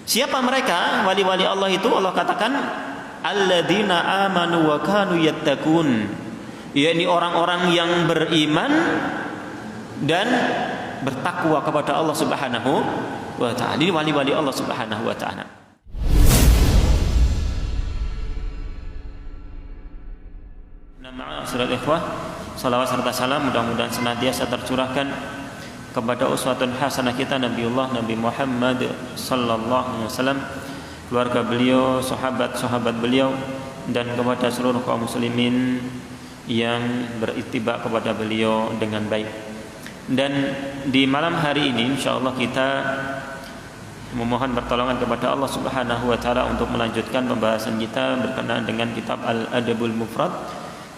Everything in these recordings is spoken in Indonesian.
Siapa mereka wali-wali Allah itu? Allah katakan alladzina amanu wa kanu yattaqun, yakni orang-orang yang beriman dan bertakwa kepada Allah Subhanahu wa taala. Ini wali-wali Allah Subhanahu wa taala. Ma'asyiral ikhwah, salawat serta salam mudah-mudahan senantiasa tercurahkan kepada uswatun hasanah kita Nabiullah Nabi Muhammad sallallahu alaihi wasallam, keluarga beliau, sahabat-sahabat beliau, dan kepada seluruh kaum muslimin yang berittiba kepada beliau dengan baik. Dan di malam hari ini insyaallah kita memohon pertolongan kepada Allah Subhanahu wa taala untuk melanjutkan pembahasan kita berkenaan dengan kitab Al-Adabul Mufrad.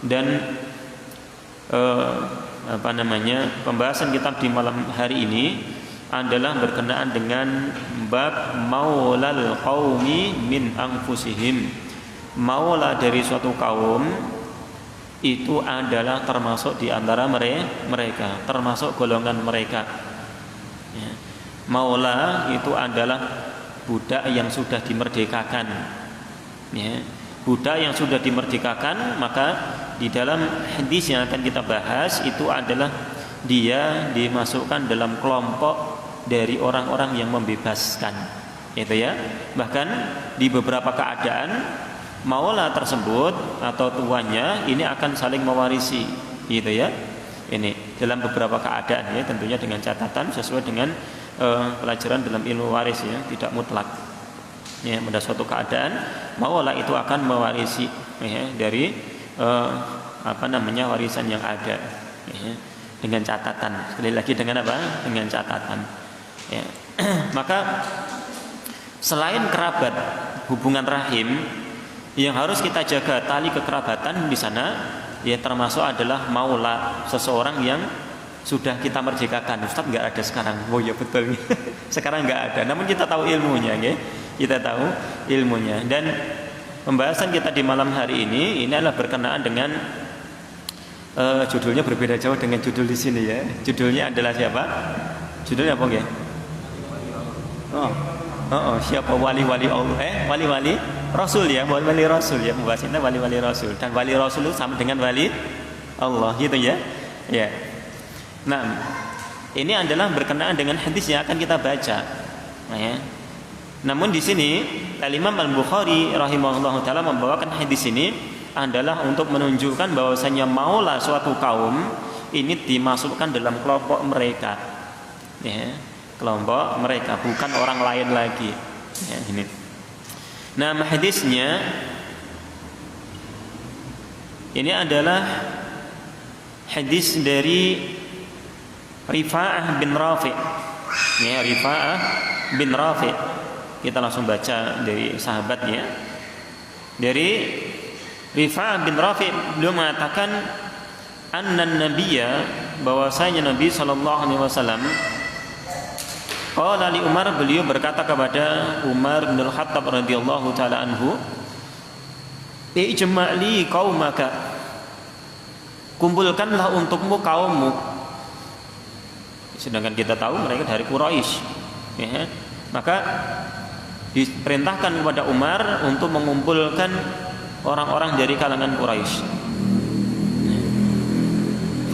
Dan pembahasan kitab di malam hari ini adalah berkenaan dengan bab maulal qaumi min anfusihim. Maula dari suatu kaum itu adalah termasuk di antara mereka, termasuk golongan mereka. Ya. Maula itu adalah budak yang sudah dimerdekakan. Ya. Budak yang sudah dimerdekakan, maka di dalam hadis yang akan kita bahas itu adalah dia dimasukkan dalam kelompok dari orang-orang yang membebaskan, itu ya. Bahkan di beberapa keadaan maula tersebut atau tuannya ini akan saling mewarisi, gitu ya. Ini dalam beberapa keadaan ya, tentunya dengan catatan sesuai dengan pelajaran dalam ilmu waris ya, tidak mutlak. Ya, pada suatu keadaan maula itu akan mewarisi ya, dari warisan yang ada ya, dengan catatan. Sekali lagi dengan apa? Dengan catatan. Ya. Maka selain kerabat, hubungan rahim yang harus kita jaga tali kekerabatan di sana, ya termasuk adalah maula, seseorang yang sudah kita merdekakan. Ustaz nggak ada sekarang. Oh ya betul. Sekarang nggak ada. Namun kita tahu ilmunya, ya. Kita tahu ilmunya. Dan pembahasan kita di malam hari ini adalah berkenaan dengan judulnya berbeda jauh dengan judul di sini ya. Judulnya adalah siapa? Judulnya apa nggih? Siapa wali-wali Allah? Wali-wali Rasul ya, wali-wali Rasul ya. Pembahasannya wali-wali Rasul, dan wali Rasul itu sama dengan wali Allah gitu ya. Ya. Nah, ini adalah berkenaan dengan hadis yang akan kita baca. Nah, ya. Namun di sini Al-Imam Al-Bukhari rahimahullah taala membawakan hadis ini adalah untuk menunjukkan bahwasanya maula suatu kaum ini dimasukkan dalam kelompok mereka. Ya, kelompok mereka, bukan orang lain lagi. Ya, ini. Nah, hadisnya ini adalah hadis dari Rifa'ah bin Rafi'. Ya, Rifa'ah bin Rafi'. Kita langsung baca dari sahabatnya. Dari Rifa'ah bin Rafi', beliau mengatakan annan nabiyya, bahwasanya Nabi sallallahu alaihi wasallam qala li Umar, beliau berkata kepada Umar bin Al-Khattab radhiyallahu taala anhu, ijma'li qaumaka, kumpulkanlah untukmu kaummu. Sedangkan kita tahu mereka dari Quraisy, ya. Maka diperintahkan kepada Umar untuk mengumpulkan orang-orang dari kalangan Quraisy.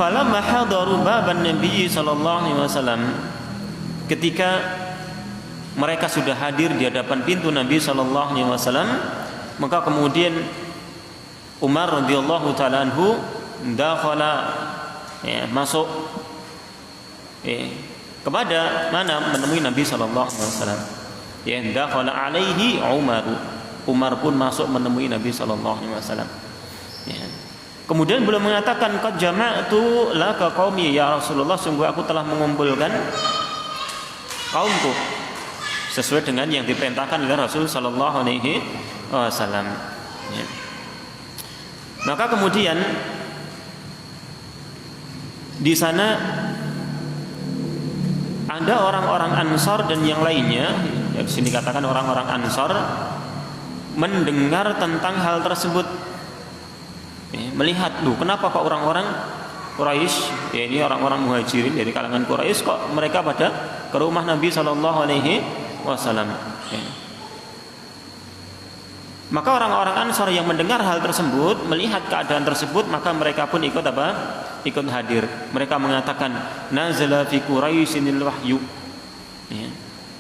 Falamma hadaru baban Nabi sallallahu alaihi wasallam, ketika mereka sudah hadir di hadapan pintu Nabi sallallahu alaihi wasallam, maka kemudian Umar radhiyallahu taala anhu dakhala, ya, masuk kepada mana, menemui Nabi sallallahu alaihi wasallam. Ya, dakhala alaihi Umar. Umar pun masuk menemui Nabi sallallahu alaihi wasallam. Ya. Kemudian beliau mengatakan, qad jama'tu laka qaumi, ya Rasulullah, sungguh aku telah mengumpulkan kaumku sesuai dengan yang diperintahkan oleh Rasul sallallahu alaihi wasallam. Ya. Maka kemudian di sana ada orang-orang Ansar dan yang lainnya. Ya, di sini katakan orang-orang Ansar mendengar tentang hal tersebut, ya, melihat, kenapa kok orang-orang Quraisy, ya, ini orang-orang muhajirin dari kalangan Quraisy, kok mereka pada ke rumah Nabi sallallahu alaihi wasallam. Ya. Maka orang-orang Ansor yang mendengar hal tersebut, melihat keadaan tersebut, maka mereka pun ikut apa? Ikut hadir. Mereka mengatakan, nazala fi Quraisynil wahyu. Ya.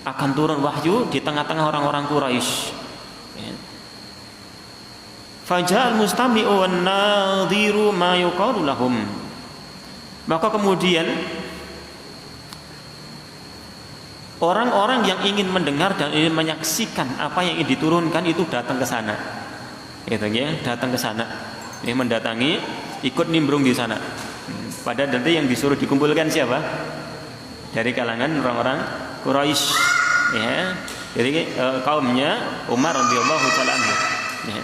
Akan turun wahyu di tengah-tengah orang-orang Quraisy. Ya. Faja'al mustami'u wan nadhiru ma yuqalu lahum. Maka kemudian orang-orang yang ingin mendengar dan ingin menyaksikan apa yang ingin diturunkan itu datang ke sana. Gitu ya, datang ke sana. Ini mendatangi, ikut nimbrung di sana. Pada nanti yang disuruh dikumpulkan siapa? Dari kalangan orang-orang Quraisy, ya. Jadi kaumnya Umar radhiyallahu taala anhu. Ya.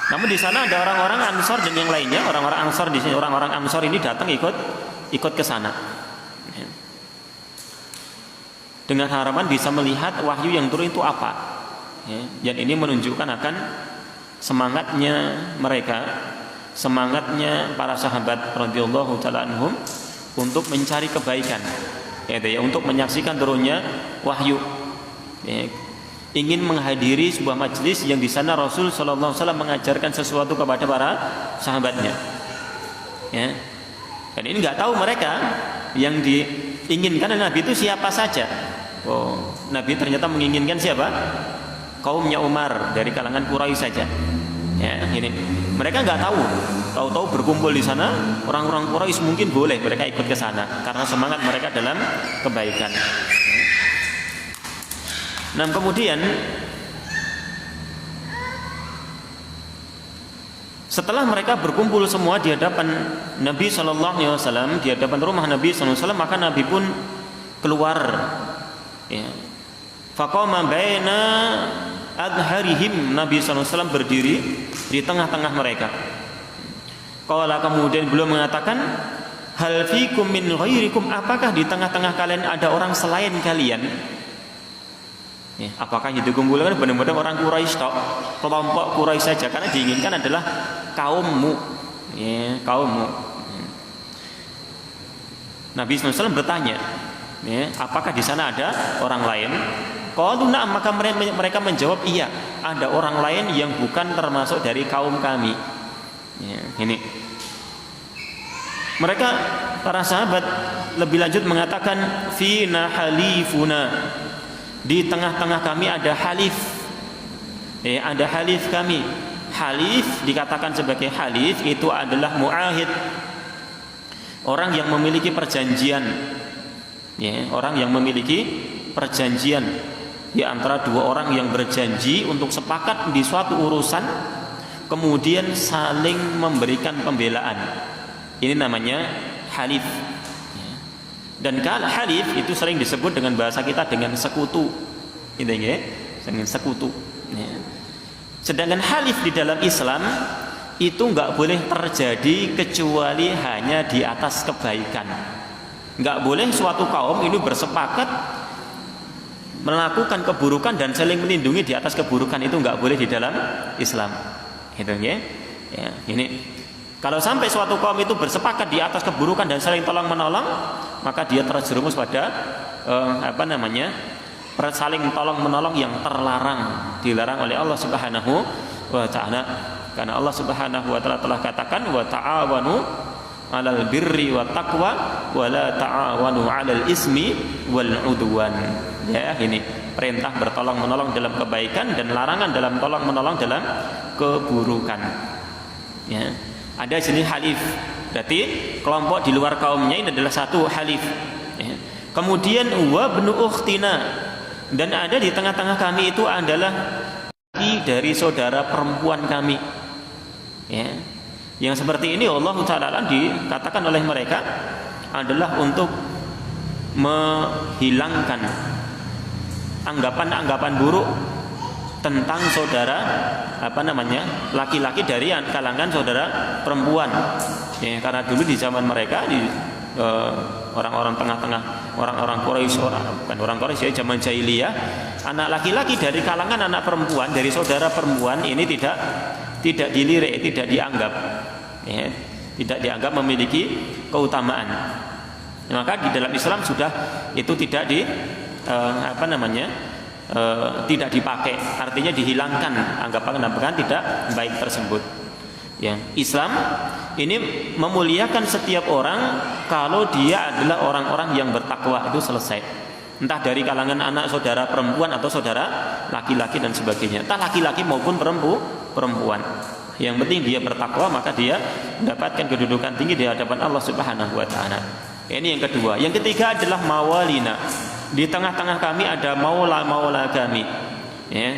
Namun di sana ada orang-orang Ansor dan yang lainnya, orang-orang Ansor di sini, orang-orang Ansor ini datang ikut ke sana. Ya. Dengan harapan bisa melihat wahyu yang turun itu apa. Ya. Dan ini menunjukkan akan semangatnya mereka, semangatnya para sahabat radhiyallahu taala anhum untuk mencari kebaikan. Ya, untuk menyaksikan turunnya wahyu. Ya. Ingin menghadiri sebuah majelis yang di sana Rasul sallallahu alaihi wasallam mengajarkan sesuatu kepada para sahabatnya. Ya. Dan ini nggak tahu mereka yang diinginkan Nabi itu siapa saja. Oh, Nabi ternyata menginginkan siapa? Kaumnya Umar dari kalangan Quraisy saja. Ya, ini mereka nggak tahu. Tahu-tahu berkumpul di sana orang-orang Quraisy, mungkin boleh mereka ikut ke sana karena semangat mereka dalam kebaikan. Nah, kemudian setelah mereka berkumpul semua di hadapan Nabi sallallahu alaihi wasallam, di hadapan rumah Nabi sallallahu alaihi wasallam, maka Nabi pun keluar. Ya. Faqama baina adharihim, Nabi sallallahu alaihi wasallam berdiri di tengah-tengah mereka. Qala, kemudian beliau mengatakan, hal fikum min ghairikum, apakah di tengah-tengah kalian ada orang selain kalian? Ya, apakah yang dikumpulkan benar-benar orang Quraisy tok, kelompok Quraisy saja, karena diinginkan adalah kaummu, ya, kaummu. Nabi SAW bertanya, ya, apakah di sana ada orang lain? Qalu na'am, maka mereka menjawab iya, ada orang lain yang bukan termasuk dari kaum kami. Ya, ini. Mereka para sahabat lebih lanjut mengatakan fina halifuna, di tengah-tengah kami ada halif. Ada halif kami. Halif dikatakan sebagai halif itu adalah muahid, orang yang memiliki perjanjian. Ya, orang yang memiliki perjanjian di antara dua orang yang berjanji untuk sepakat di suatu urusan, kemudian saling memberikan pembelaan. Ini namanya halif. Dan kalau halif itu sering disebut dengan bahasa kita dengan sekutu, gitu ya, dengan sekutu. Ya. Sedangkan halif di dalam Islam itu nggak boleh terjadi kecuali hanya di atas kebaikan. Nggak boleh suatu kaum ini bersepakat melakukan keburukan dan saling melindungi di atas keburukan, itu nggak boleh di dalam Islam, gitu ya. Ya, ini. Kalau sampai suatu kaum itu bersepakat di atas keburukan dan saling tolong menolong, maka dia terjerumus pada saling tolong menolong yang terlarang, dilarang oleh Allah Subhanahu wa taala. Karena Allah Subhanahu wa taala telah katakan, wa ta'awanu 'alal birri wat taqwa wa la ta'awanu 'alal ismi wal 'udwan. Ya, ini perintah bertolong menolong dalam kebaikan dan larangan dalam tolong menolong dalam keburukan. Ya. Ada jenis halif, berarti kelompok di luar kaumnya ini adalah satu halif. Ya. Kemudian wabnu ukhtina, dan ada di tengah-tengah kami itu adalah dari saudara perempuan kami. Ya. Yang seperti ini Allah Ta'ala dikatakan oleh mereka adalah untuk menghilangkan anggapan-anggapan buruk tentang saudara laki-laki dari kalangan saudara perempuan. Ya, karena dulu di zaman mereka orang-orang tengah-tengah, orang-orang Quraisy, bukan orang Quraisy ya, zaman jahiliyah, anak laki-laki dari kalangan anak perempuan dari saudara perempuan ini tidak dilirik, tidak dianggap, ya, tidak dianggap memiliki keutamaan. Maka di dalam Islam sudah itu tidak tidak dipakai, artinya dihilangkan anggapan tidak baik tersebut. Ya, Islam ini memuliakan setiap orang kalau dia adalah orang-orang yang bertakwa, itu selesai. Entah dari kalangan anak saudara perempuan atau saudara laki-laki dan sebagainya, entah laki-laki maupun perempuan. Yang penting dia bertakwa, maka dia mendapatkan kedudukan tinggi di hadapan Allah Subhanahu wa taala. Ini yang kedua. Yang ketiga adalah mawalina. Di tengah-tengah kami ada maula kami. Ya.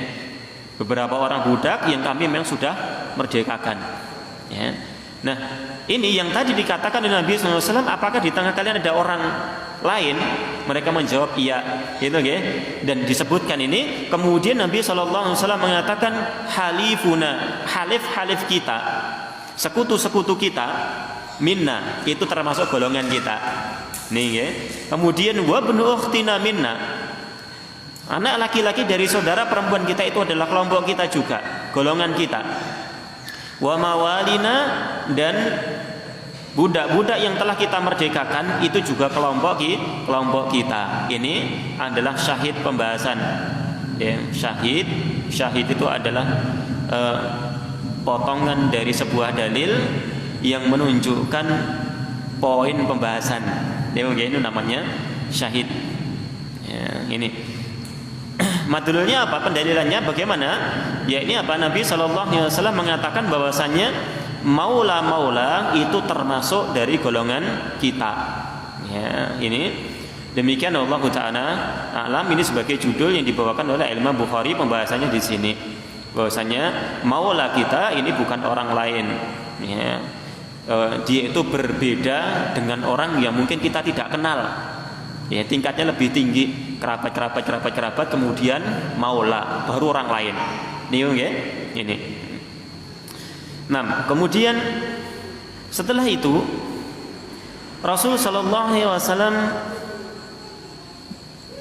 Beberapa orang budak yang kami memang sudah merdekakan. Ya. Nah, ini yang tadi dikatakan oleh Nabi SAW, apakah di tengah kalian ada orang lain? Mereka menjawab iya, gitu ya. Dan disebutkan ini, kemudian Nabi SAW mengatakan halifuna, halif kita, sekutu kita, minna, itu termasuk golongan kita. Nih ya. Kemudian wabnu ukhtina minna, anak laki-laki dari saudara perempuan kita itu adalah kelompok kita juga, golongan kita. Wa mawalina, dan budak-budak yang telah kita merdekakan itu juga kelompok kita. Ini adalah syahid pembahasan. Ya, syahid itu adalah potongan dari sebuah dalil yang menunjukkan poin pembahasan. Ya, ini namanya syahid. Ya, ini madlulnya apa? Pendalilannya bagaimana? Ya, ini apa? Nabi SAW mengatakan bahwasannya maula itu termasuk dari golongan kita. Ya, ini demikian Allah Taala alam. Ini sebagai judul yang dibawakan oleh Imam Bukhari pembahasannya di sini. Bahwasanya maula kita ini bukan orang lain. Ya, dia itu berbeda dengan orang yang mungkin kita tidak kenal. Ya, tingkatnya lebih tinggi, kerabat, kemudian maula, baru orang lain. Nih, ya, ini. Nah, kemudian setelah itu Rasul Shallallahu Alaihi Wasallam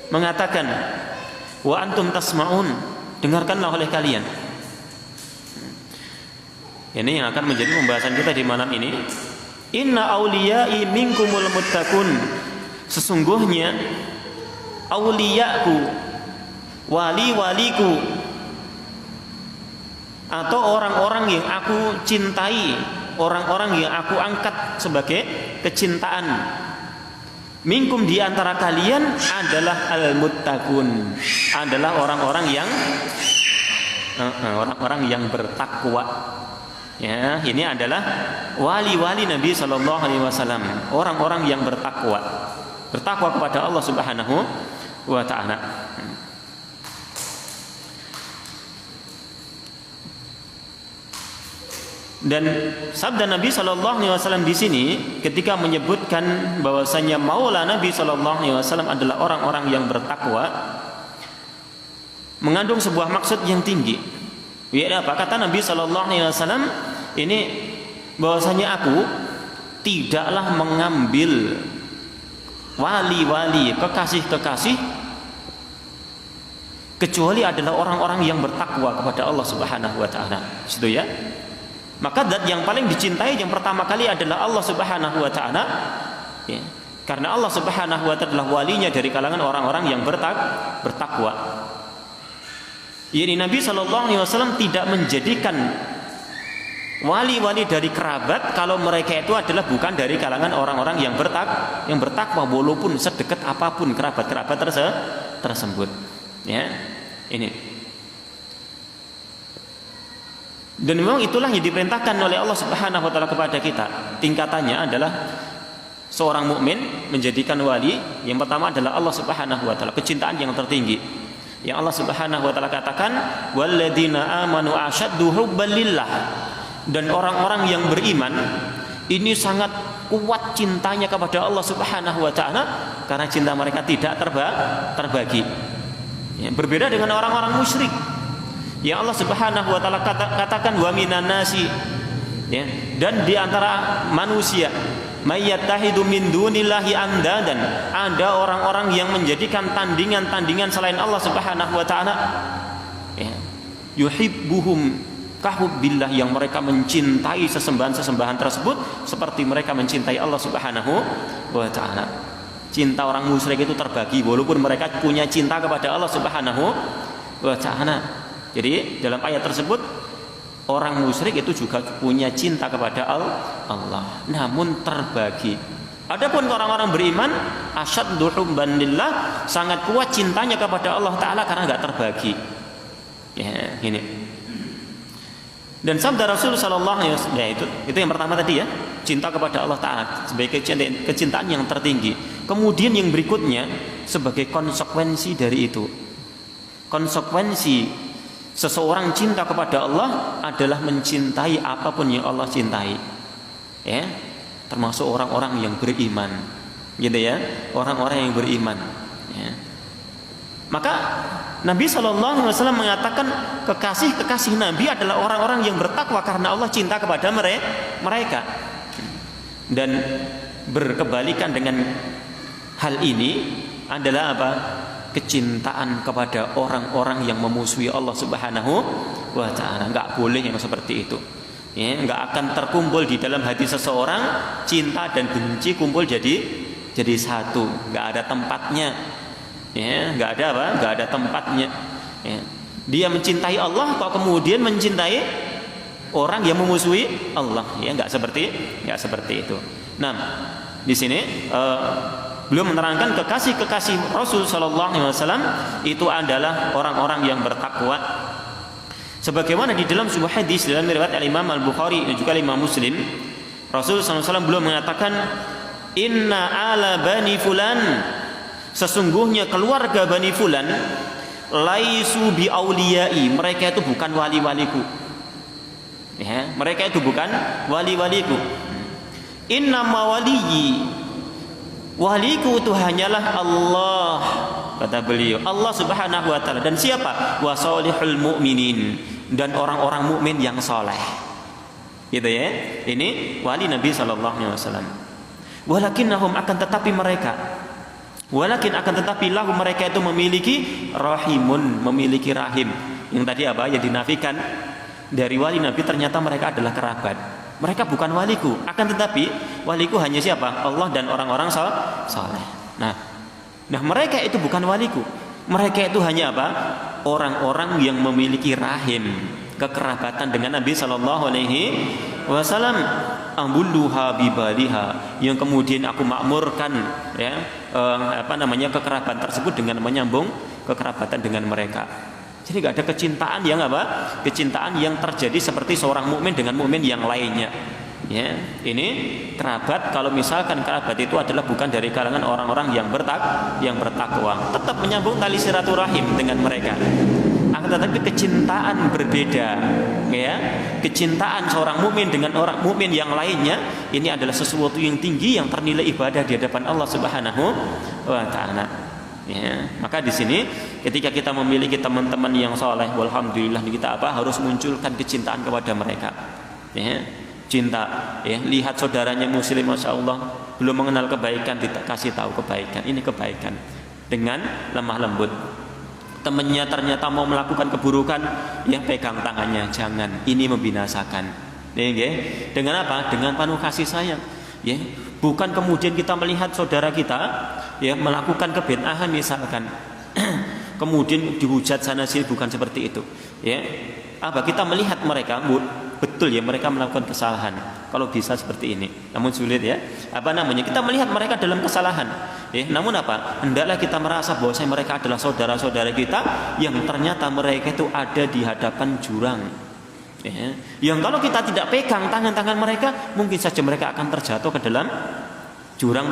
mengatakan, wa antum tasmaun, dengarkanlah oleh kalian. Ini yang akan menjadi pembahasan kita di malam ini. Inna auliyai minkumul muttaqun, sesungguhnya auliyaku, wali-waliku, atau orang-orang yang aku cintai, orang-orang yang aku angkat sebagai kecintaan, minkum, di antara kalian adalah al-muttaqun, adalah orang-orang yang bertakwa. Ya, ini adalah wali-wali Nabi Shallallahu Alaihi Wasallam, orang-orang yang bertakwa kepada Allah Subhanahu wa Ta'ala. Dan sabda Nabi Shallallahu Alaihi Wasallam di sini ketika menyebutkan bahwasanya maula Nabi Shallallahu Alaihi Wasallam adalah orang-orang yang bertakwa, mengandung sebuah maksud yang tinggi. Ya, apa kata Nabi Shallallahu Alaihi Wasallam ini? Bahwasanya aku tidaklah mengambil wali-wali, kekasih-kekasih, kecuali adalah orang-orang yang bertakwa kepada Allah Subhanahu wa Ta'ala. Situ ya. Maka zat yang paling dicintai yang pertama kali adalah Allah Subhanahu wa Ta'ala. Ya. Karena Allah Subhanahu wa Ta'ala adalah walinya dari kalangan orang-orang yang bertakwa. Ini Nabi SAW tidak menjadikan wali-wali dari kerabat kalau mereka itu adalah bukan dari kalangan orang-orang yang bertakwa, walaupun sedekat apapun kerabat-kerabat tersebut. Ya, ini. Dan memang itulah yang diperintahkan oleh Allah Subhanahu wa Ta'ala kepada kita. Tingkatannya adalah seorang mukmin menjadikan wali yang pertama adalah Allah Subhanahu wa Ta'ala, kecintaan yang tertinggi. Yang Allah Subhanahu wa Ta'ala katakan, walladzina amanu asyaddu hubban lillah, dan orang-orang yang beriman ini sangat kuat cintanya kepada Allah Subhanahu wa Ta'ala karena cinta mereka tidak terbagi. Ya, berbeda dengan orang-orang musyrik. Ya, Allah Subhanahu wa Ta'ala katakan wa minan nasi, ya, dan di antara manusia mayyattahidu min dunillahi andadan, ada orang-orang yang menjadikan tandingan-tandingan selain Allah Subhanahu wa Ta'ala. Ya, yuhibbuhum kahubbillah, yang mereka mencintai sesembahan-sesembahan tersebut seperti mereka mencintai Allah Subhanahu wa Ta'ala. Cinta orang musyrik itu terbagi walaupun mereka punya cinta kepada Allah Subhanahu wa taala. Jadi dalam ayat tersebut orang musyrik itu juga punya cinta kepada Allah, namun terbagi. Adapun orang-orang beriman asyaddu hubban lillah, sangat kuat cintanya kepada Allah taala karena enggak terbagi. Ya, ini. Dan sabda Rasul sallallahu alaihi wasallam, ya, itu yang pertama tadi ya, cinta kepada Allah taala sebagai kecintaan yang tertinggi. Kemudian yang berikutnya sebagai konsekuensi dari itu. Konsekuensi seseorang cinta kepada Allah adalah mencintai apapun yang Allah cintai. Ya, termasuk orang-orang yang beriman. Gitu ya, orang-orang yang beriman, ya. Maka Nabi SAW mengatakan kekasih-kekasih Nabi adalah orang-orang yang bertakwa karena Allah cinta kepada mereka. Dan berkebalikan dengan hal ini adalah apa? Kecintaan kepada orang-orang yang memusuhi Allah Subhanahu wa taala. Enggak boleh yang seperti itu. Ya, enggak akan terkumpul di dalam hati seseorang cinta dan benci kumpul jadi satu. Enggak ada tempatnya. Ya, nggak ada apa? Nggak ada tempatnya. Ya. Dia mencintai Allah, kok kemudian mencintai orang yang memusuhi Allah? Ya, nggak seperti itu. Nah, di sini beliau menerangkan kekasih-kekasih Rasul Shallallahu Alaihi Wasallam itu adalah orang-orang yang bertakwa. Sebagaimana di dalam sebuah hadis dalam riwayat Imam Al Bukhari dan juga Imam Muslim, Rasul Shallallahu Alaihi Wasallam beliau mengatakan, Inna ala bani fulan, sesungguhnya keluarga Bani Fulan laisu bi auliyai, mereka itu bukan wali-waliku. Ya, mereka itu bukan wali-waliku. Inna mawaliyi, waliku itu hanyalah Allah, kata beliau, Allah Subhanahu wa taala. Dan siapa? Wa salihul mu'minin, dan orang-orang mukmin yang saleh. Gitu ya. Ini wali Nabi sallallahu alaihi wasallam. Walakinnahum, akan tetapi mereka, lahu mereka itu memiliki rahimun, memiliki rahim. Yang tadi apa? Yang dinafikan dari wali Nabi, ternyata mereka adalah kerabat. Mereka bukan waliku, akan tetapi waliku hanya siapa? Allah dan orang-orang saleh. Nah, mereka itu bukan waliku. Mereka itu hanya apa? Orang-orang yang memiliki rahim, kekerabatan dengan Nabi sallallahu alaihi wasallam. Ambulluha bibaliha, yang kemudian aku makmurkan, ya, kekerabatan tersebut dengan menyambung kekerabatan dengan mereka. Jadi tidak ada kecintaan yang apa? Kecintaan yang terjadi seperti seorang mukmin dengan mukmin yang lainnya. Ya, ini kerabat. Kalau misalkan kerabat itu adalah bukan dari kalangan orang-orang yang bertakwa, tetap menyambung tali silaturahim dengan mereka. Akan tetapi kecintaan berbeda, ya. Kecintaan seorang mukmin dengan orang mukmin yang lainnya, ini adalah sesuatu yang tinggi yang ternilai ibadah di hadapan Allah Subhanahu wa taala. Ya, maka di sini ketika kita memiliki teman-teman yang saleh, walhamdulillah, kita harus munculkan kecintaan kepada mereka. Ya, cinta, ya, lihat saudaranya muslim, masya Allah, belum mengenal kebaikan, dikasih tahu kebaikan, ini kebaikan dengan lemah lembut. Temannya ternyata mau melakukan keburukan, ya pegang tangannya, jangan, ini membinasakan. Ya, dengan apa? Dengan penuh kasih sayang. Ya, bukan kemudian kita melihat saudara kita, ya, melakukan kebid'ahan misalkan, kemudian dihujat sana sini, bukan seperti itu. Ya, apa? Kita melihat mereka, betul ya, mereka melakukan kesalahan. Kalau bisa seperti ini, namun sulit ya. Kita melihat mereka dalam kesalahan. Ya, namun apa? Hendaklah kita merasa bahwa mereka adalah saudara-saudara kita yang ternyata mereka itu ada di hadapan jurang. Ya, yang kalau kita tidak pegang tangan-tangan mereka, mungkin saja mereka akan terjatuh ke dalam jurang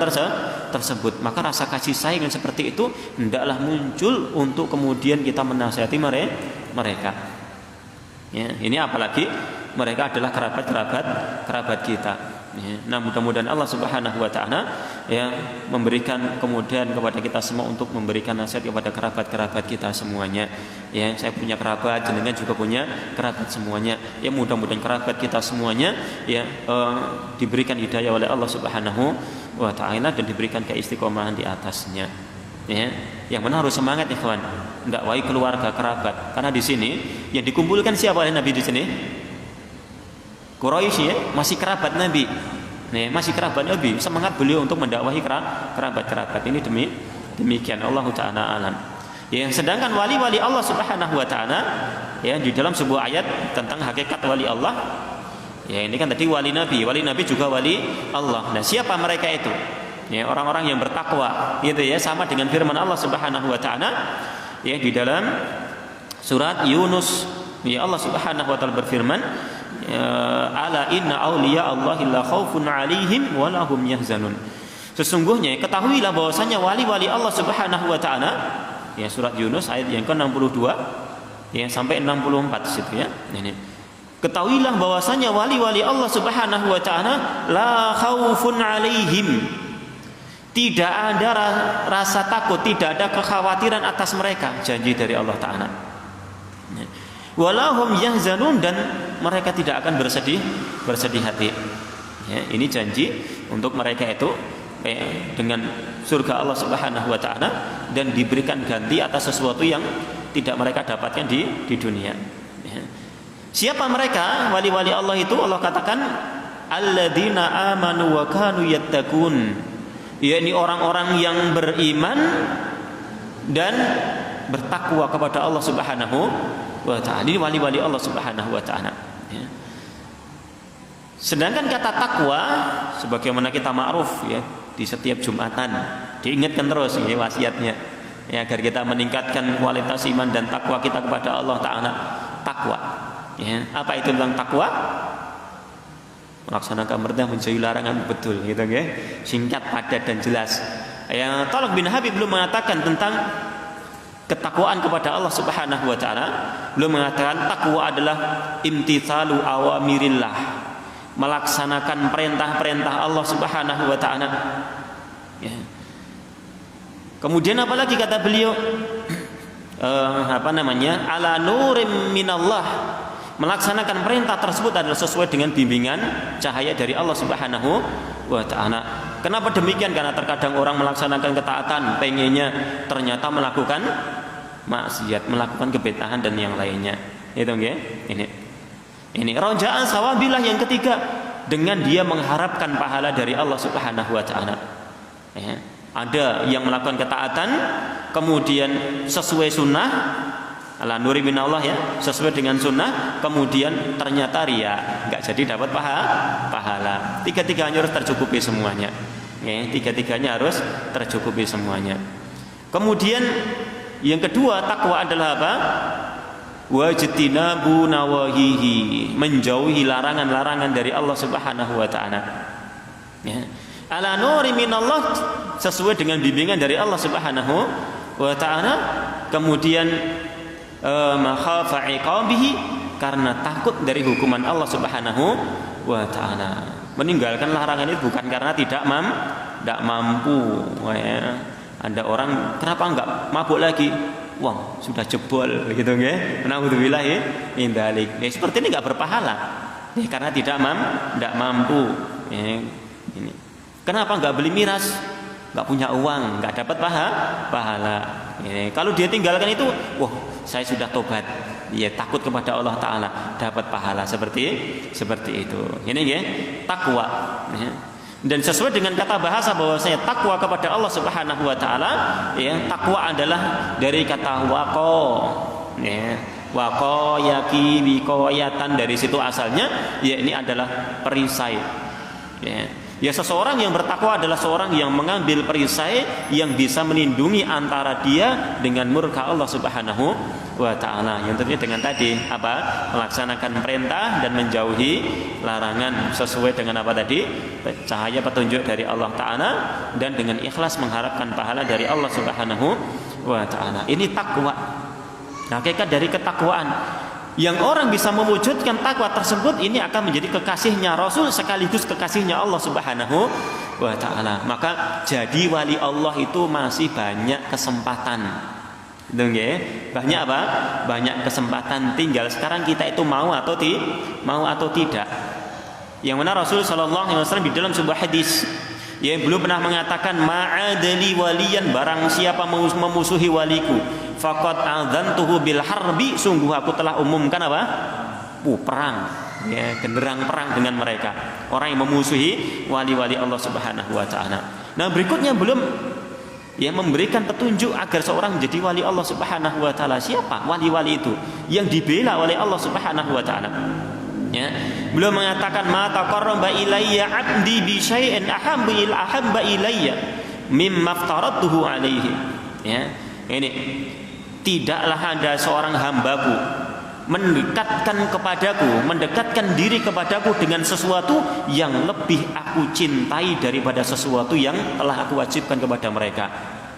tersebut. Maka rasa kasih sayang yang seperti itu hendaklah muncul untuk kemudian kita menasihati mereka. Ya, ini apalagi mereka adalah kerabat kita. Ya, nah, mudah-mudahan Allah Subhanahu wa taala, ya, memberikan kemudahan kepada kita semua untuk memberikan nasihat kepada kerabat-kerabat kita semuanya. Ya, saya punya kerabat, jenengan juga punya kerabat semuanya. Ya, mudah-mudahan kerabat kita semuanya, ya, diberikan hidayah oleh Allah Subhanahu wa taala dan diberikan keistiqomahan di atasnya. Ya, yang mana harus semangat, ikhwan. Enggak wai keluarga kerabat. Karena di sini yang dikumpulkan siapa oleh Nabi di sini? Quraisy, ya, masih kerabat Nabi. masih kerabat Nabi, semangat beliau untuk mendakwahi kerabat-kerabat ini demikian Allah taala alam. Ya, sedangkan wali-wali Allah Subhanahu wa taala ya di dalam sebuah ayat tentang hakikat wali Allah. Ya, ini kan tadi wali Nabi juga wali Allah. Nah, siapa mereka itu? Ya, orang-orang yang bertakwa, gitu ya, sama dengan firman Allah Subhanahu wa taala ya di dalam surat Yunus. Ya, Allah Subhanahu wa taala berfirman, ala inna awliya Allahi la khaufun 'alaihim wa lahum yahzanun. Sesungguhnya ketahuilah bahwasanya wali-wali Allah Subhanahu wa taala, ya surat Yunus ayat yang ke-62 ya sampai 64 situ ya. Ini. Ketahuilah bahwasanya wali-wali Allah Subhanahu wa taala la khaufun 'alaihim. Tidak ada rasa takut, tidak ada kekhawatiran atas mereka, janji dari Allah taala. Walahum yahzanun, dan mereka tidak akan bersedih hati. Ya, ini janji untuk mereka itu dengan surga Allah Subhanahu wa taala dan diberikan ganti atas sesuatu yang tidak mereka dapatkan di dunia. Ya. Siapa mereka wali-wali Allah itu? Allah katakan alladzina amanu wa kanu yattaqun. Yakni orang-orang yang beriman dan bertakwa kepada Allah Subhanahu wa ta'ala. Ini wali-wali Allah Subhanahu wa ta'ala ya. Sedangkan kata takwa sebagaimana kita ma'ruf ya di setiap Jumatan diingatkan terus ya wasiatnya ya, agar kita meningkatkan kualitas iman dan takwa kita kepada Allah Ta'ala. Takwa ya. Apa itu tentang takwa? Melaksanakan perintah menjauhi larangan, betul gitu ya. Singkat, padat dan jelas. Yang Thalaq bin Habib belum mengatakan tentang ketakwaan kepada Allah Subhanahu wa taala, belum mengatakan takwa adalah imtithalu awamirillah, melaksanakan perintah-perintah Allah Subhanahu wa taala. Ya. Kemudian apalagi kata beliau? Ala nurim minallah, melaksanakan perintah tersebut adalah sesuai dengan bimbingan cahaya dari Allah Subhanahu wa ta'ala. Kenapa demikian? Karena terkadang orang melaksanakan ketaatan pengennya ternyata melakukan maksiat, melakukan kebid'ahan dan yang lainnya. Itu nggih. Ini rojaan sawabillah yang ketiga, dengan dia mengharapkan pahala dari Allah Subhanahu wa ta'ala. Ya. Ada yang melakukan ketaatan kemudian sesuai sunnah, ala nuri minallah ya, sesuai dengan sunnah, kemudian ternyata riya, nggak jadi dapat pahala. Tiga-tiganya harus tercukupi semuanya. Ya, tiga-tiganya harus tercukupi semuanya. Kemudian yang kedua, takwa adalah apa? Wajtinabu nawahihi, menjauhi larangan-larangan dari Allah Subhanahu wa taala. Ya. Ala nuri minallah, sesuai dengan bimbingan dari Allah Subhanahu wa taala. Kemudian makhafa iqabihi, karena takut dari hukuman Allah Subhanahu wa taala. Meninggalkan larangan itu bukan karena tidak mampu ya. Ada orang kenapa enggak mabuk lagi? Wah, sudah jebol gitu nggih. Naudzubillah min dzalik. Ya, seperti ini enggak berpahala. Ya, karena tidak mampu. Ya, ini. Kenapa enggak beli miras? Enggak punya uang, enggak dapat pahala. Ya, kalau dia tinggalkan itu, wah, saya sudah tobat, ya takut kepada Allah Ta'ala, dapat pahala seperti itu. Ini ya takwa ya. Dan sesuai dengan kata bahasa bahwasanya takwa kepada Allah Subhanahu wa taala ya, takwa adalah dari kata waqo ya. Waqo yaqi wiqayatan, dari situ asalnya ya, ini adalah perisai ya. Ya, seseorang yang bertakwa adalah seorang yang mengambil perisai yang bisa melindungi antara dia dengan murka Allah Subhanahu wa ta'ala. Yang tentunya dengan tadi apa? Melaksanakan perintah dan menjauhi larangan sesuai dengan apa tadi? Cahaya petunjuk dari Allah Ta'ala, dan dengan ikhlas mengharapkan pahala dari Allah Subhanahu wa ta'ala. Ini takwa. Hakikat dari ketakwaan. Yang orang bisa mewujudkan takwa tersebut ini akan menjadi kekasihnya Rasul sekaligus kekasihnya Allah Subhanahu wa ta'ala. Maka jadi wali Allah itu masih banyak kesempatan. Banyak apa? Banyak kesempatan, tinggal sekarang kita itu mau atau tidak. Yang mana Rasul sallallahu alaihi wasallam di dalam sebuah hadis yang belum pernah mengatakan ma'adali waliyan, barang siapa memusuhi waliku faqad adzantuhu bil harbi, sungguh aku telah umumkan apa? Perang. ya, genderang perang dengan mereka, orang yang memusuhi wali-wali Allah Subhanahu wa taala. Nah, berikutnya belum memberikan petunjuk agar seorang menjadi wali Allah Subhanahu wa taala. Siapa wali-wali itu yang dibela oleh Allah Subhanahu wa taala? Ya, belum mengatakan ma taqarraba ilayya 'abdi bi syai'in ahabba ilayya mimma aftaratuhu alaihi. Ya, ini tidaklah ada seorang hambaku mendekatkan diri kepadaku dengan sesuatu yang lebih aku cintai daripada sesuatu yang telah aku wajibkan kepada mereka.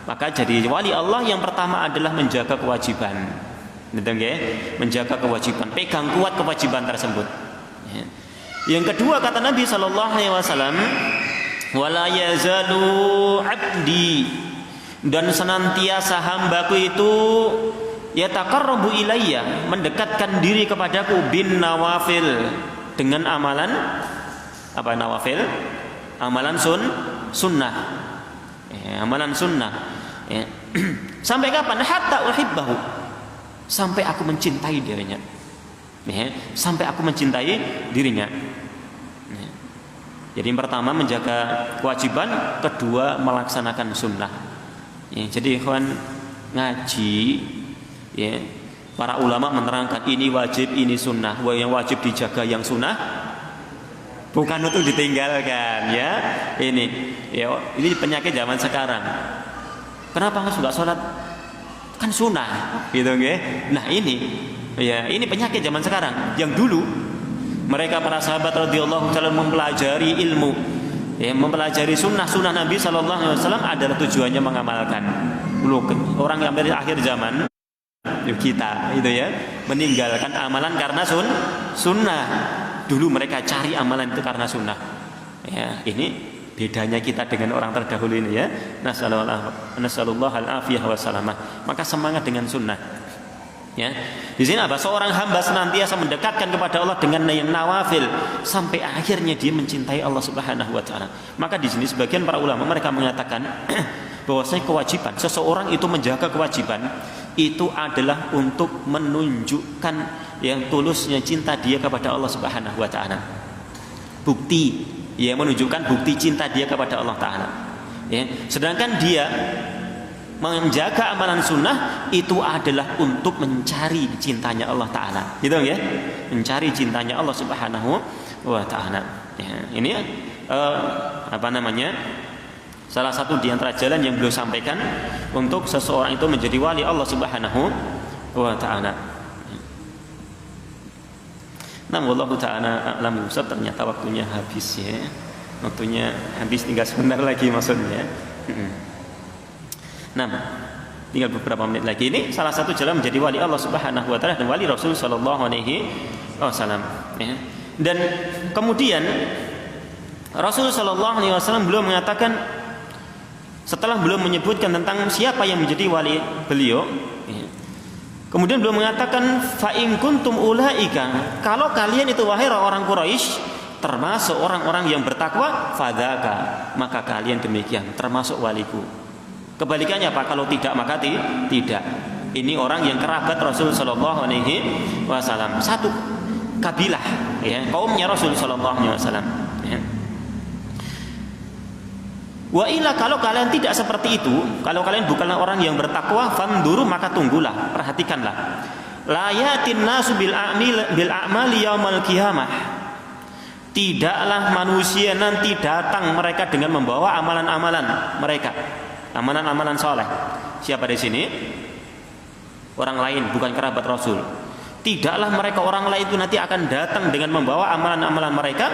Maka jadi wali Allah yang pertama adalah menjaga kewajiban. Menjaga kewajiban, pegang kuat kewajiban tersebut. Yang kedua kata Nabi sallallahu alaihi wasallam, wala yazalu 'abdi, dan senantiasa hambaku itu yataqarrabu ilayya, mendekatkan diri kepadaku bin nawafil, dengan amalan apa nawafil? Amalan sunnah. Amalan sunnah. Sampai kapan? Hatta uhibbahu, sampai aku mencintai dirinya. Sampai aku mencintai dirinya. Jadi yang pertama menjaga kewajiban, kedua melaksanakan sunnah. Jadi ikhwan ngaji, para ulama menerangkan ini wajib, ini sunnah. Yang wajib dijaga yang sunnah, bukan untuk ditinggalkan. Ini penyakit zaman sekarang. Kenapa harus nggak sholat? Kan sunnah, gitu nggih. Nah ini penyakit zaman sekarang. Yang dulu mereka para sahabat radhiyallahu taala mempelajari ilmu, mempelajari sunnah Nabi sallallahu alaihi wasallam adalah tujuannya mengamalkan. Dulu orang yang dari akhir zaman kita meninggalkan amalan karena sunnah. Dulu mereka cari amalan itu karena sunnah. Ini bedanya kita dengan orang terdahulu ini, nasallallahu al-afiyah wa salamah. Maka semangat dengan sunnah. Di sini apa? Seorang hamba senantiasa mendekatkan kepada Allah dengan yang nawafil sampai akhirnya dia mencintai Allah Subhanahu wa taala. Maka di sini sebagian para ulama mereka mengatakan bahwasanya kewajiban seseorang itu menjaga kewajiban itu adalah untuk menunjukkan yang tulusnya cinta dia kepada Allah Subhanahu wa taala. Bukti, menunjukkan bukti cinta dia kepada Allah taala. Sedangkan dia menjaga amalan sunnah itu adalah untuk mencari cintanya Allah taala. Mencari cintanya Allah Subhanahu wa taala. Ini salah satu di antara jalan yang beliau sampaikan untuk seseorang itu menjadi wali Allah Subhanahu wa taala. Nah, wallahu taala a'lam. Ternyata waktunya habis ya. Waktunya habis, tinggal sebentar lagi maksudnya. Nah, tinggal beberapa menit lagi. Ini salah satu jalan menjadi wali Allah Subhanahu wa taala dan wali Rasul sallallahu alaihi wasallam. Dan kemudian Rasul sallallahu alaihi wasallam belum mengatakan, setelah belum menyebutkan tentang siapa yang menjadi wali beliau, kemudian belum mengatakan fa in kuntum ulaika, kalau kalian itu wahai orang Quraisy termasuk orang-orang yang bertakwa, fadzaka, maka kalian demikian termasuk waliku. Kebalikannya apa? Kalau tidak maka tidak. Ini orang yang kerabat Rasul sallallahu alaihi wasallam, satu kabilah, kaumnya Rasul sallallahu alaihi wasallam. Wa illa, kalau kalian tidak seperti itu, kalau kalian bukanlah orang yang bertakwa, fanduru, maka tunggulah, perhatikanlah. La yatin nasu bil a'mali yaumal qiyamah. Tidaklah manusia nanti datang mereka dengan membawa amalan-amalan mereka, amalan-amalan soleh. Siapa di sini? Orang lain, bukan kerabat Rasul. Tidaklah mereka orang lain itu nanti akan datang dengan membawa amalan-amalan mereka.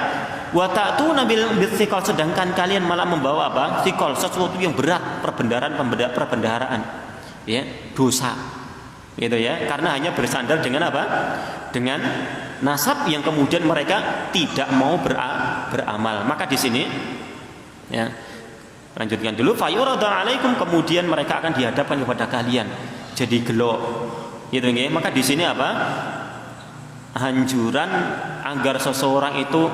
Wa ta'tuna bil thiqal, sedangkan kalian malah membawa apa? Thiqal, sesuatu yang berat, perbendaharaan. Dosa. Karena hanya bersandar dengan apa? Dengan nasab yang kemudian mereka tidak mau beramal. Maka di sini lanjutkan dulu, fayuradu alaikum, kemudian mereka akan dihadapkan kepada kalian jadi gelo. Maka di sini apa? Anjuran agar seseorang itu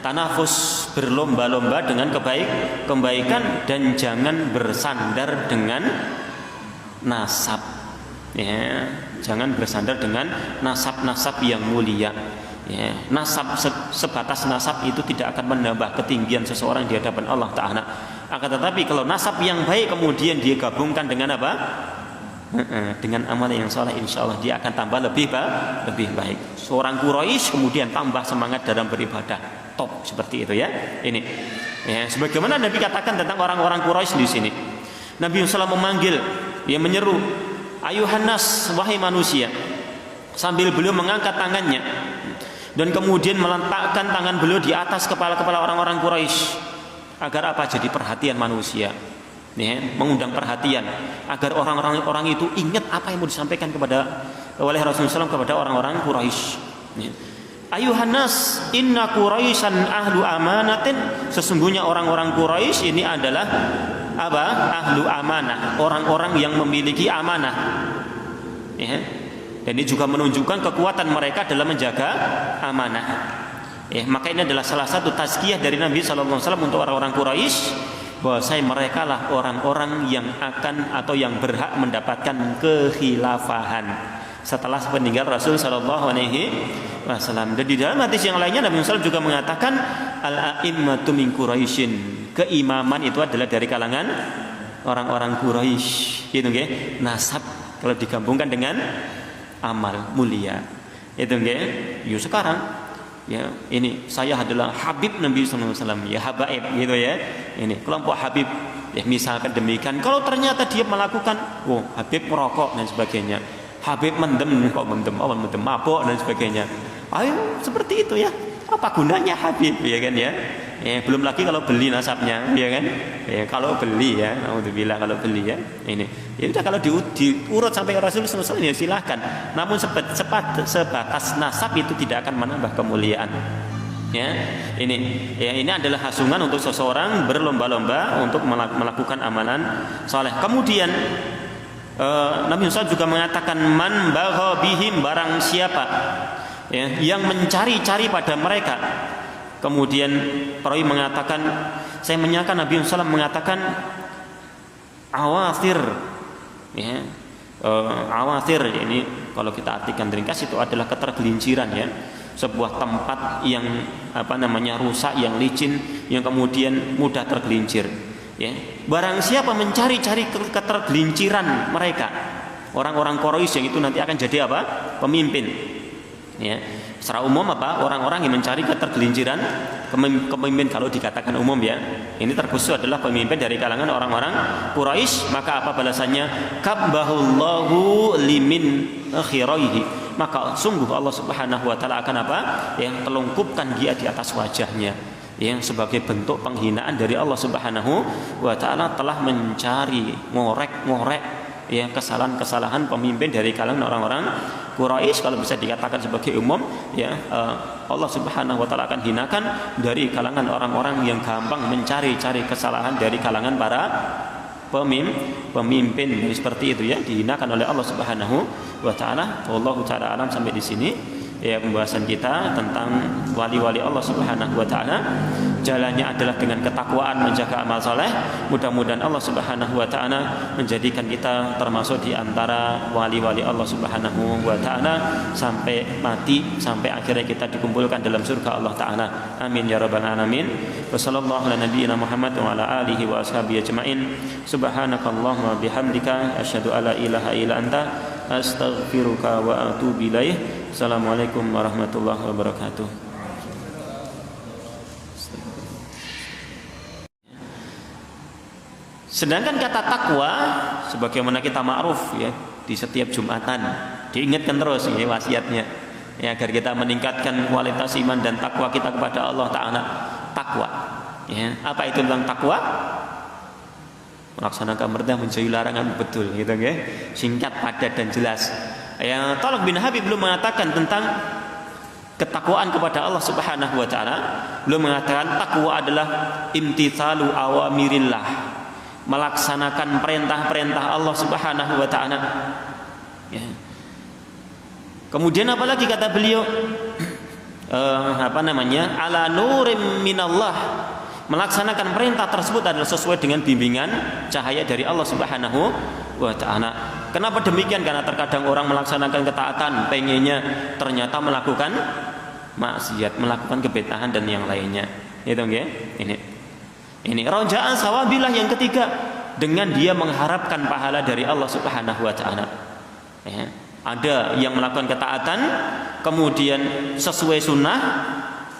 tanafus, berlomba-lomba dengan kebaikan dan jangan bersandar dengan nasab. Ya, jangan bersandar dengan nasab-nasab yang mulia. Ya, nasab sebatas nasab itu tidak akan menambah ketinggian seseorang di hadapan Allah Ta'ala. Akan tetapi kalau nasab yang baik kemudian dia gabungkan dengan apa? Dengan amal yang soleh, insya Allah dia akan tambah lebih baik. Seorang Quraisy kemudian tambah semangat dalam beribadah. Top seperti itu ya. Ini. Ya, sebagaimana Nabi katakan tentang orang-orang Quraisy di sini. Nabi SAW memanggil, dia menyeru, ayuhan nas, wahai manusia. Sambil beliau mengangkat tangannya dan kemudian meletakkan tangan beliau di atas kepala-kepala orang-orang Quraisy, agar apa? Jadi perhatian manusia, ya, mengundang perhatian agar orang-orang itu ingat apa yang mau disampaikan oleh Rasulullah SAW kepada orang-orang Quraisy. Ya. Ayuhan nas, inna Quraisyan ahlu amanatin. Sesungguhnya orang-orang Quraisy ini adalah apa? Ahlu amanah, orang-orang yang memiliki amanah. Ya. Dan ini juga menunjukkan kekuatan mereka dalam menjaga amanah. Maka ini adalah salah satu tazkiyah dari Nabi SAW untuk orang-orang Quraisy, bahwasanya mereka lah orang-orang yang akan atau yang berhak mendapatkan kekhilafahan setelah peninggal Rasul Sallallahu Alaihi Wasallam. Dan di dalam hadis yang lainnya Nabi SAW juga mengatakan al-a'immatu min Quraisyin, keimaman itu adalah dari kalangan orang-orang Quraisy. Gitu nggih. Nasab kalau digabungkan dengan amal mulia. Itu nggih. Yuk sekarang ya, ini saya adalah Habib Nabi SAW, ya habaib gitu ya. Ini kelompok Habib. Ya misalkan demikian. Kalau ternyata dia melakukan, Habib merokok dan sebagainya. Habib mendem mabuk dan sebagainya. Ayo seperti itu ya. Apa gunanya Habib ya kan ya? Belum lagi kalau beli nasabnya ya kan? Kalau beli ya, alhamdulillah kalau beli ya. Ini. Ya udah kalau diurut sampai Rasul SAW ya silahkan. Namun sebatas nasab itu tidak akan menambah kemuliaan. Ya, ini adalah hasungan untuk seseorang berlomba-lomba untuk melakukan amalan saleh. Kemudian Nabi Muhammad juga mengatakan man bagha bihim, barang siapa ya, yang mencari-cari pada mereka. Kemudian perawi mengatakan, saya menyangka Nabi Muhammad mengatakan awathir ya, awathir ini kalau kita artikan ringkas itu adalah ketergelinciran ya, sebuah tempat yang rusak, yang licin, yang kemudian mudah tergelincir. Ya. Barang siapa mencari-cari ketergelinciran mereka, orang-orang Quraisy yang itu nanti akan jadi apa? Pemimpin. Ya. Secara umum orang-orang yang mencari ketergelinciran pemimpin, kalau dikatakan umum ya, ini terkhusus adalah pemimpin dari kalangan orang-orang Quraisy. Maka apa balasannya? Kabbahullahu limin khiraihi. Maka sungguh Allah Subhanahu wa taala akan apa? Yang telungkupkan dia di atas wajahnya. Yang sebagai bentuk penghinaan dari Allah Subhanahu wa taala telah mencari ngorek ya kesalahan-kesalahan pemimpin dari kalangan orang-orang Quraisy. Kalau bisa dikatakan sebagai umum ya, Allah Subhanahu wa taala akan hinakan dari kalangan orang-orang yang gampang mencari-cari kesalahan dari kalangan para pemimpin. Jadi seperti itu ya, dihinakan oleh Allah Subhanahu wa taala. Wallahu taala alam. Sampai di sini ya pembahasan kita tentang wali-wali Allah Subhanahu wa taala. Jalannya adalah dengan ketakwaan, menjaga amal saleh. Mudah-mudahan Allah Subhanahu wa taala menjadikan kita termasuk di antara wali-wali Allah Subhanahu wa taala sampai mati, sampai akhirnya kita dikumpulkan dalam surga Allah taala. Amin ya rabbal alamin. Wassallallahu ala nabiyyina Muhammad wa ala alihi wa ashabihi ajmain. Subhanakallahumma bihamdika asyhadu alla ilaha illa anta astaghfiruka wa atubu ilaih. Assalamualaikum warahmatullahi wabarakatuh. Sedangkan kata takwa, sebagaimana kita ma'ruf ya di setiap Jumatan, diingatkan terus ini wasiatnya ya, agar kita meningkatkan kualitas iman dan takwa kita kepada Allah Ta'ala. Takwa ya, apa itu tentang takwa? Melaksanakan perintah, menjauhi larangan, betul gitu ya, singkat, padat dan jelas. Yang Talq bin Habib belum mengatakan tentang ketakwaan kepada Allah Subhanahu wa taala, belum mengatakan takwa adalah imtithalu awamirillah, melaksanakan perintah-perintah Allah Subhanahu wa taala. Ya. Kemudian apalagi kata beliau? Ala nurim minallah, melaksanakan perintah tersebut adalah sesuai dengan bimbingan cahaya dari Allah Subhanahu wa taala. Kenapa demikian? Karena terkadang orang melaksanakan ketaatan, pengennya ternyata melakukan maksiat, melakukan kebid'ahan dan yang lainnya. Itu nggih. Ini rojaan sawabillah yang ketiga, dengan dia mengharapkan pahala dari Allah Subhanahu wa taala. Ya. Ada yang melakukan ketaatan kemudian sesuai sunnah,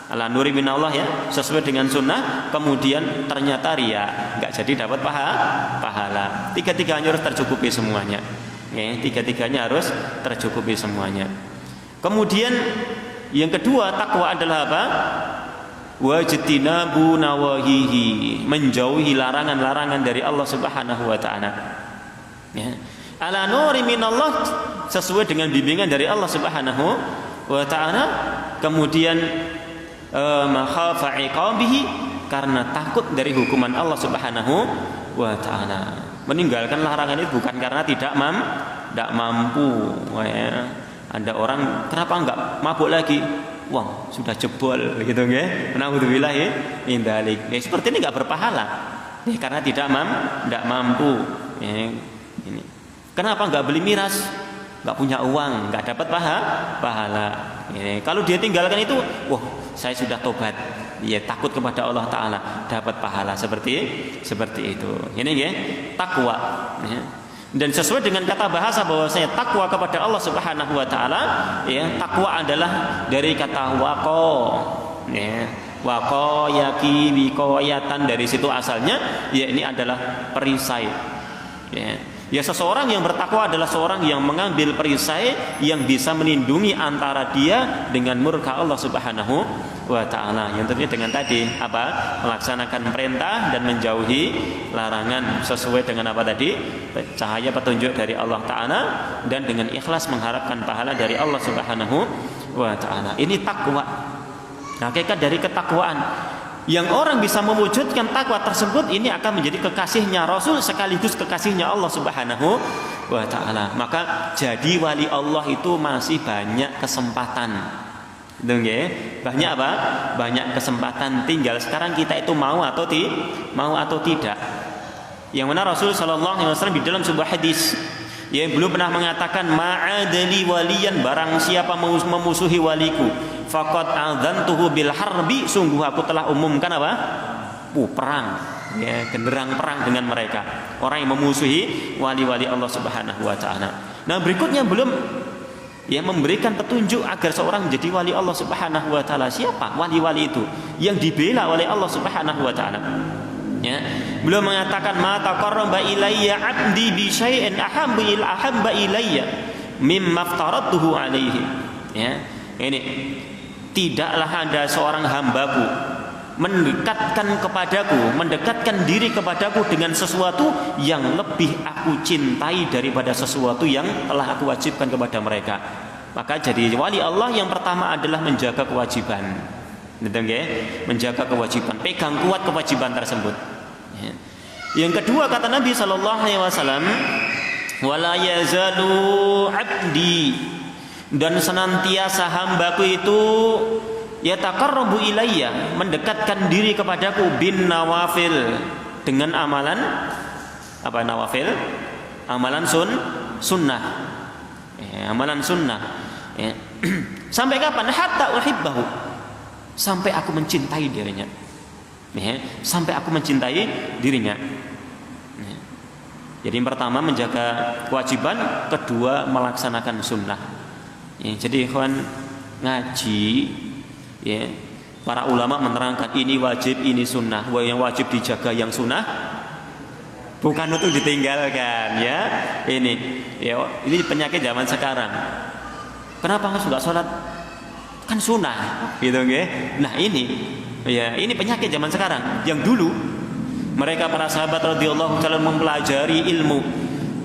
ala nuri minallah ya, sesuai dengan sunnah, kemudian ternyata riya, enggak jadi dapat pahala. Tiga-tiganya harus tercukupi semuanya. Ya, tiga-tiganya harus tercukupi semuanya. Kemudian yang kedua, takwa adalah apa? Wajtinabu nawahihi, menjauhi larangan-larangan dari Allah Subhanahu wa taala. Ya. Ala nuri minallah, sesuai dengan bimbingan dari Allah Subhanahu wa taala. Kemudian makhafa iqabihi, karena takut dari hukuman Allah Subhanahu wa taala. Meninggalkan larangan itu bukan karena tidak mampu. Ya. Ada orang kenapa enggak mabuk lagi? Wah, sudah jebol gitu nggih. Naudzubillah min dzalik. Seperti ini enggak berpahala. Karena tidak mampu. Ya, ini. Kenapa enggak beli miras? Enggak punya uang, enggak dapat pahala. Ya, kalau dia tinggalkan itu, wah, saya sudah tobat. Ya, takut kepada Allah taala, dapat pahala seperti itu. Ini ya, takwa. Ya. Dan sesuai dengan kata bahasa bahwasanya takwa kepada Allah Subhanahu wa taala, ya, takwa adalah dari kata waqo. Ya. Waqo yaqi biqayatan, dari situ asalnya, ya ini adalah perisai. Ya. Ya, seseorang yang bertakwa adalah seorang yang mengambil perisai yang bisa melindungi antara dia dengan murka Allah Subhanahu wa taala. Yang tentunya dengan tadi apa? Melaksanakan perintah dan menjauhi larangan sesuai dengan apa tadi? Cahaya petunjuk dari Allah taala, dan dengan ikhlas mengharapkan pahala dari Allah Subhanahu wa taala. Ini takwa. Hakikat dari ketakwaan. Yang orang bisa mewujudkan takwa tersebut ini akan menjadi kekasihnya Rasul sekaligus kekasihnya Allah Subhanahu wa taala. Maka jadi wali Allah itu masih banyak kesempatan. Banyak apa? Banyak kesempatan, tinggal sekarang kita itu mau atau tidak. Yang mana Rasul sallallahu alaihi wasallam di dalam sebuah hadis, ya, belum pernah mengatakan ma'adali waliyan, barang siapa memusuhi waliku, faqad adzantuhu bil harbi, sungguh aku telah umumkan apa? Perang, ya, genderang perang dengan mereka. Orang yang memusuhi wali-wali Allah Subhanahu wa taala. Nah, berikutnya belum ya memberikan petunjuk agar seorang menjadi wali Allah Subhanahu wa taala. Siapa wali-wali itu yang dibela oleh Allah Subhanahu wa taala? Ya, belum mengatakan ma taqarraba ilayya 'abdi bi syai'in ahabba ilayya mimma aftaratuhu alaihi. Ya, ini tidaklah ada seorang hambaku mendekatkan diri kepadaku dengan sesuatu yang lebih aku cintai daripada sesuatu yang telah aku wajibkan kepada mereka. Maka jadi wali Allah yang pertama adalah menjaga kewajiban. Menjaga kewajiban, pegang kuat kewajiban tersebut. Yang kedua kata Nabi sallallahu alaihi wasallam, wala yazalu 'abdi, dan senantiasa hambaku itu yataqarrabu ilayya, mendekatkan diri kepadaku, bin nawafil, dengan amalan apa? Nawafil, amalan sunnah. Amalan sunnah. Ya. Sampai kapan? Hatta uhibbahu, sampai aku mencintai dirinya. Ya, sampai aku mencintai dirinya. Ya. Jadi yang pertama menjaga kewajiban, kedua melaksanakan sunnah. Ya, jadi ikhwan ngaji, ya, para ulama menerangkan ini wajib, ini sunnah. Yang wajib dijaga yang sunnah, bukan untuk ditinggalkan. Ya, ini penyakit zaman sekarang. Kenapa harus nggak sholat? Kan sunnah, gitu nggih. Nah ini penyakit zaman sekarang. Yang dulu mereka para sahabat radhiyallahu taala mempelajari ilmu,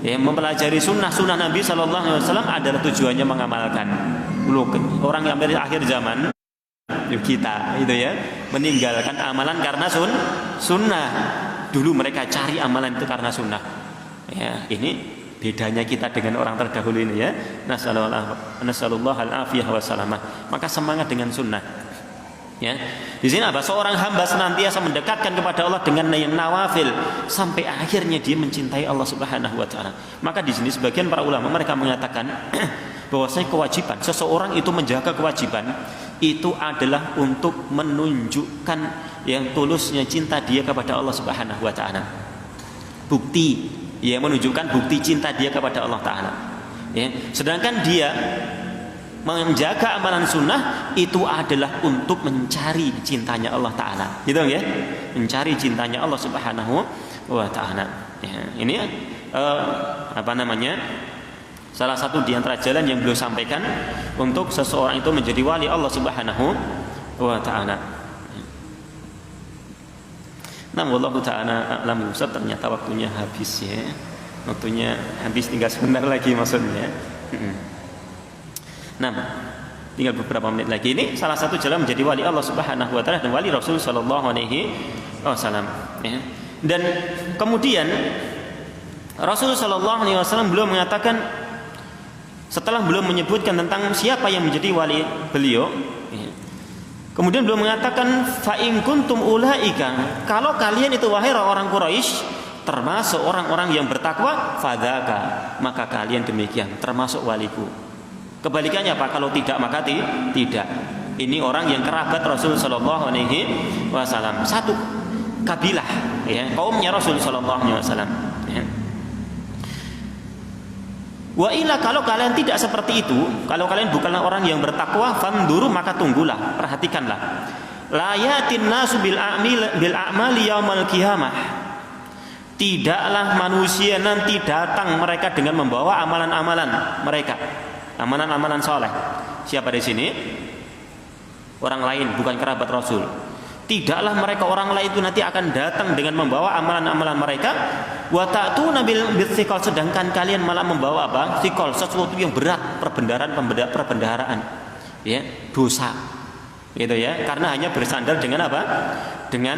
ya, mempelajari sunnah Nabi sallallahu alaihi wasallam adalah tujuannya mengamalkan. Orang yang dari akhir zaman kita itu ya meninggalkan amalan karena sunnah. Dulu mereka cari amalan itu karena sunnah. Ya, ini bedanya kita dengan orang terdahulu ini ya. Nasallallahu al-afiyah wa salamah. Maka semangat dengan sunnah. Ya, di sini apa? Seorang hamba senantiasa mendekatkan kepada Allah dengan yang nawafil sampai akhirnya dia mencintai Allah Subhanahu wa taala. Maka di sini sebagian para ulama mereka mengatakan bahwasanya kewajiban seseorang itu menjaga kewajiban itu adalah untuk menunjukkan yang tulusnya cinta dia kepada Allah Subhanahu wa taala. Bukti, ya, menunjukkan bukti cinta dia kepada Allah taala. Ya, sedangkan dia menjaga amalan sunnah itu adalah untuk mencari cintanya Allah Ta'ala, gitu ya, mencari cintanya Allah Subhanahu wa Ta'ala. Ya, ini salah satu di antara jalan yang beliau sampaikan untuk seseorang itu menjadi wali Allah Subhanahu wa Ta'ala. Nah, wallahu ta'ala a'lam. Ternyata waktunya habis ya, waktunya habis, tinggal sebentar lagi maksudnya. Nah, tinggal beberapa menit lagi. Ini salah satu jalan menjadi wali Allah Subhanahu wa taala dan wali Rasul sallallahu alaihi wasallam, ya. Dan kemudian Rasul sallallahu alaihi wasallam belum mengatakan, setelah belum menyebutkan tentang siapa yang menjadi wali beliau, ya. Kemudian belum mengatakan fa in kuntum ulaika, kalau kalian itu wahai orang Quraisy termasuk orang-orang yang bertakwa, fadzaka, maka kalian demikian termasuk waliku. Kebalikannya apa? Kalau tidak maka tidak. Ini orang yang kerabat Rasul sallallahu alaihi wasallam, satu kabilah, ya, kaumnya Rasul sallallahu alaihi wasallam, ya. Wa ila, kalau kalian tidak seperti itu, kalau kalian bukanlah orang yang bertakwa, fanduru, maka tunggulah, perhatikanlah. La yatin nasu bil a'mali yaumal qiyamah. Tidaklah manusia nanti datang mereka dengan membawa amalan-amalan mereka, amalan-amalan soleh. Siapa di sini? Orang lain, bukan kerabat Rasul. Tidaklah mereka orang lain itu nanti akan datang dengan membawa amalan-amalan mereka. Wa ta'tuna bil thiqal, sedangkan kalian malah membawa apa? Thiqal, sesuatu yang berat, perbendaharaan. Ya, dosa. Gitu ya. Karena hanya bersandar dengan apa? Dengan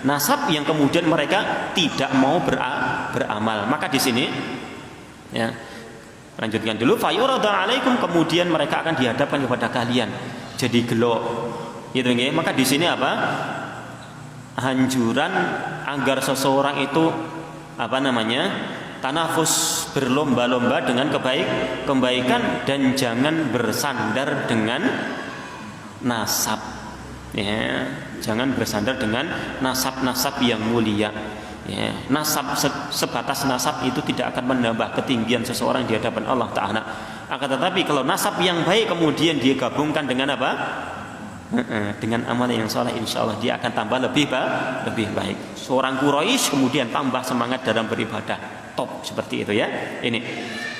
nasab yang kemudian mereka tidak mau beramal. Maka di sini, ya, lanjutkan dulu, fayuradu alaikum, kemudian mereka akan dihadapkan kepada kalian jadi gelo, gitu nggih. Maka di sini apa? Anjuran agar seseorang itu tanafus, berlomba-lomba dengan kebaikan dan jangan bersandar dengan nasab. Ya, jangan bersandar dengan nasab-nasab yang mulia. Ya, nasab sebatas nasab itu tidak akan menambah ketinggian seseorang di hadapan Allah Ta'ala. Akan tetapi kalau nasab yang baik kemudian dia gabungkan dengan apa? Dengan amal yang soleh, insya Allah dia akan tambah lebih baik. Seorang Quraisy kemudian tambah semangat dalam beribadah, top seperti itu ya. Ini,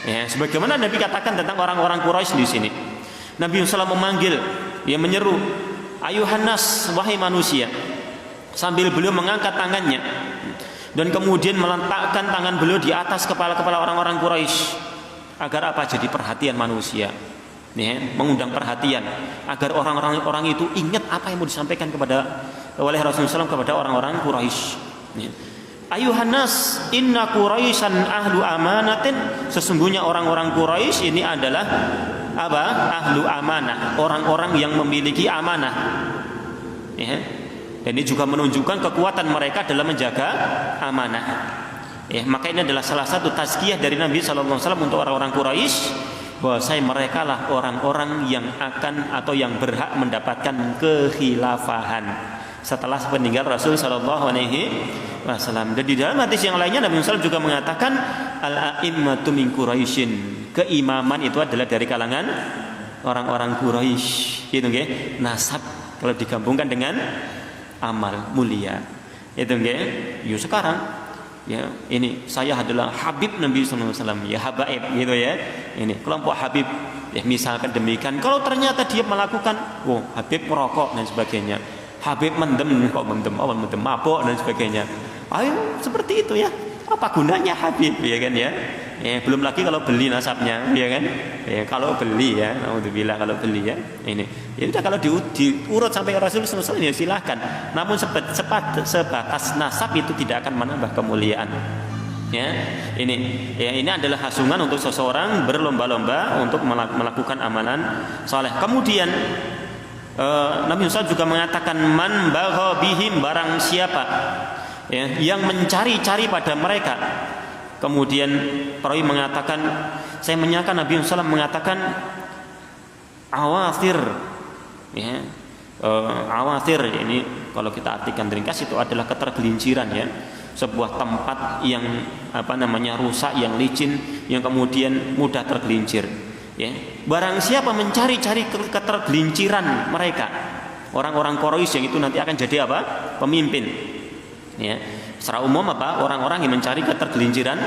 ya, sebagaimana Nabi katakan tentang orang-orang Quraisy di sini. Nabi SAW memanggil, dia menyeru, ayuhan nas, wahai manusia, sambil beliau mengangkat tangannya dan kemudian meletakkan tangan beliau di atas kepala-kepala orang-orang Quraisy, agar apa? Jadi perhatian manusia, ya, mengundang perhatian agar orang-orang itu ingat apa yang mau disampaikan oleh Rasulullah SAW kepada orang-orang Quraisy. Ya. Ayuhan nas, inna Quraisyan ahlu amanatin, sesungguhnya orang-orang Quraisy ini adalah apa? Ahlu amanah, orang-orang yang memiliki amanah. Ya. Dan ini juga menunjukkan kekuatan mereka dalam menjaga amanah. Ya, maka ini adalah salah satu tazkiyah dari Nabi SAW untuk orang-orang Quraisy, bahwasanya mereka lah orang-orang yang akan atau yang berhak mendapatkan kekhilafahan setelah peninggal Rasul Sallallahu Alaihi Wasallam. Dan di dalam hadis yang lainnya Nabi SAW juga mengatakan al-a'immatu min Quraisyin, keimaman itu adalah dari kalangan orang-orang Quraisy. Gitu nggih, nasab kalau digabungkan dengan amal mulia. Itu nggih. Yuk sekarang, ya, ini saya adalah Habib Nabi SAW, ya, habaib, gitu ya. Ini kelompok Habib, ya, misalkan demikian. Kalau ternyata dia melakukan, Habib merokok dan sebagainya, Habib mendem mabok dan sebagainya. Ayo seperti itu ya. Apa gunanya Habib, ya kan ya? Ya, belum lagi kalau beli nasabnya, ya kan? Ya, kalau beli ya, alhamdulillah kalau beli ya. Ini, ya udah, kalau diurut sampai Rasul SAW ya silahkan. Namun sebatas nasab itu tidak akan menambah kemuliaan. Ya, ini adalah hasungan untuk seseorang berlomba-lomba untuk melakukan amalan soleh. Kemudian Nabi Musa juga mengatakan man bagha bihim, barang siapa ya, yang mencari-cari pada mereka. Kemudian perawi mengatakan, saya menyangka Nabi Musa mengatakan awathir ya. Awathir ini kalau kita artikan ringkas itu adalah ketergelinciran ya, sebuah tempat yang rusak, yang licin, yang kemudian mudah tergelincir ya. Barang siapa mencari-cari ketergelinciran mereka, orang-orang Quraisy yang itu nanti akan jadi apa? Pemimpin ya. Secara umum orang-orang yang mencari ketergelinciran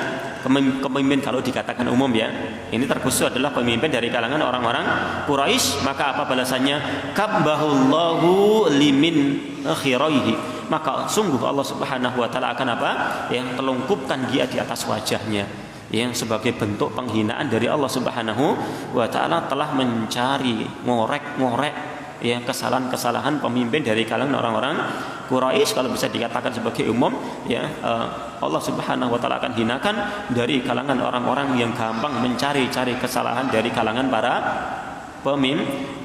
pemimpin, kalau dikatakan umum ya, ini terkhusus adalah pemimpin dari kalangan orang-orang Quraisy, maka apa balasannya? Kabbahullahu limin khiraihi, maka sungguh Allah Subhanahu wa taala akan yang telungkupkan dia di atas wajahnya, yang sebagai bentuk penghinaan dari Allah Subhanahu wa taala telah mencari ngorek ya kesalahan-kesalahan pemimpin dari kalangan orang-orang Quraisy. Kalau bisa dikatakan sebagai umum ya, Allah Subhanahu wa taala akan hinakan dari kalangan orang-orang yang gampang mencari-cari kesalahan dari kalangan para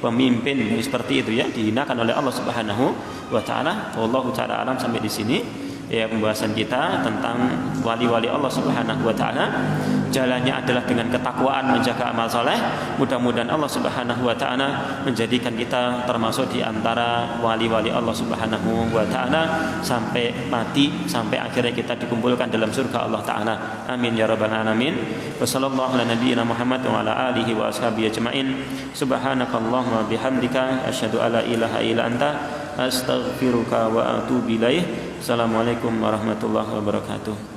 pemimpin seperti itu ya, dihinakan oleh Allah Subhanahu wa taala. Wallahu taala alam. Sampai di sini ya pembahasan kita tentang wali-wali Allah Subhanahu wa taala. Jalannya adalah dengan ketakwaan, menjaga amal saleh. Mudah-mudahan Allah Subhanahu wa taala menjadikan kita termasuk di antara wali-wali Allah Subhanahu wa taala sampai mati, sampai akhirnya kita dikumpulkan dalam surga Allah taala. Amin ya rabbal alamin. Wassallallahu ala nabiyyina Muhammad wa ala alihi wa ashabihi ajmain. Subhanakallahumma bihamdika asyhadu alla ilaha illa anta astaghfiruka wa atubu ilaik. Assalamualaikum warahmatullahi wabarakatuh.